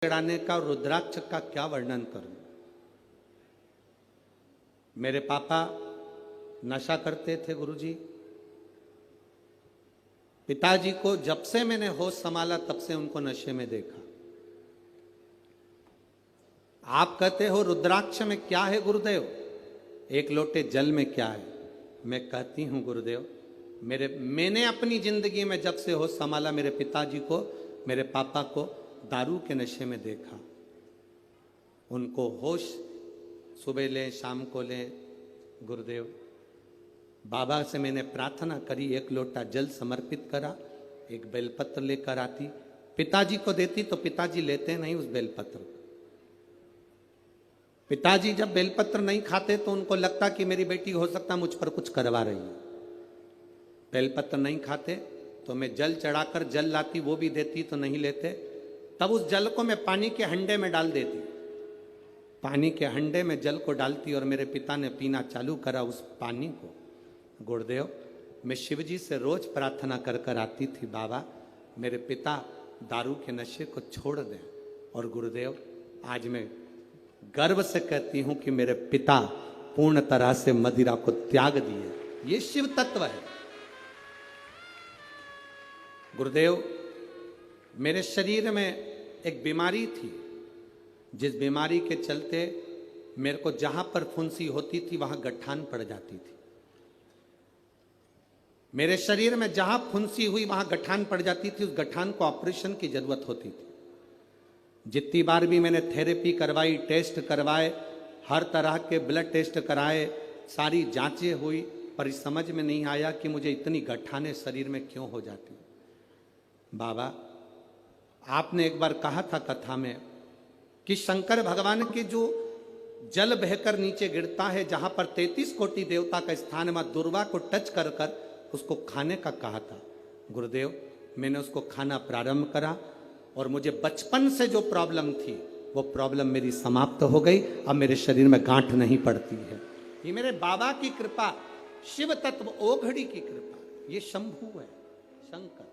चढ़ाने का और रुद्राक्ष का क्या वर्णन करूं। मेरे पापा नशा करते थे गुरुजी। पिताजी को जब से मैंने होश संभाला तब से उनको नशे में देखा। आप कहते हो रुद्राक्ष में क्या है गुरुदेव, एक लोटे जल में क्या है। मैं कहती हूं गुरुदेव, मैंने अपनी जिंदगी में जब से होश संभाला मेरे पिताजी को, मेरे पापा को दारू के नशे में देखा। उनको होश सुबह लें शाम को लें। गुरुदेव बाबा से मैंने प्रार्थना करी, एक लोटा जल समर्पित करा, एक बेलपत्र लेकर आती, पिताजी को देती तो पिताजी लेते नहीं उस बेलपत्र। पिताजी जब बेलपत्र नहीं खाते तो उनको लगता कि मेरी बेटी हो सकता मुझ पर कुछ करवा रही है। बेलपत्र नहीं खाते तो मैं जल चढ़ाकर जल लाती, वो भी देती तो नहीं लेते। तब उस जल को मैं पानी के हंडे में डाल देती, पानी के हंडे में जल को डालती और मेरे पिता ने पीना चालू करा उस पानी को। गुरुदेव मैं शिवजी से रोज प्रार्थना कर कर आती थी, बाबा मेरे पिता दारू के नशे को छोड़ दें। और गुरुदेव आज मैं गर्व से कहती हूं कि मेरे पिता पूर्ण तरह से मदिरा को त्याग दिए। ये शिव तत्व है। गुरुदेव मेरे शरीर में एक बीमारी थी, जिस बीमारी के चलते मेरे को जहां पर फुंसी होती थी वहां गठान पड़ जाती थी। मेरे शरीर में जहां फुंसी हुई वहां गठान पड़ जाती थी, उस गठान को ऑपरेशन की जरूरत होती थी। जितनी बार भी मैंने थेरेपी करवाई, टेस्ट करवाए, हर तरह के ब्लड टेस्ट कराए, सारी जांचें हुई, पर इस समझ में नहीं आया कि मुझे इतनी गठाने शरीर में क्यों हो जाती। बाबा आपने एक बार कहा था कथा में कि शंकर भगवान के जो जल बहकर नीचे गिरता है, जहां पर 33 कोटि देवता का स्थान, मां दुर्वा को टच कर कर उसको खाने का कहा था। गुरुदेव मैंने उसको खाना प्रारंभ करा और मुझे बचपन से जो प्रॉब्लम थी वो प्रॉब्लम मेरी समाप्त हो गई। अब मेरे शरीर में गांठ नहीं पड़ती है। ये मेरे बाबा की कृपा, शिव तत्व ओघड़ी की कृपा, ये शंभु है, शंकर।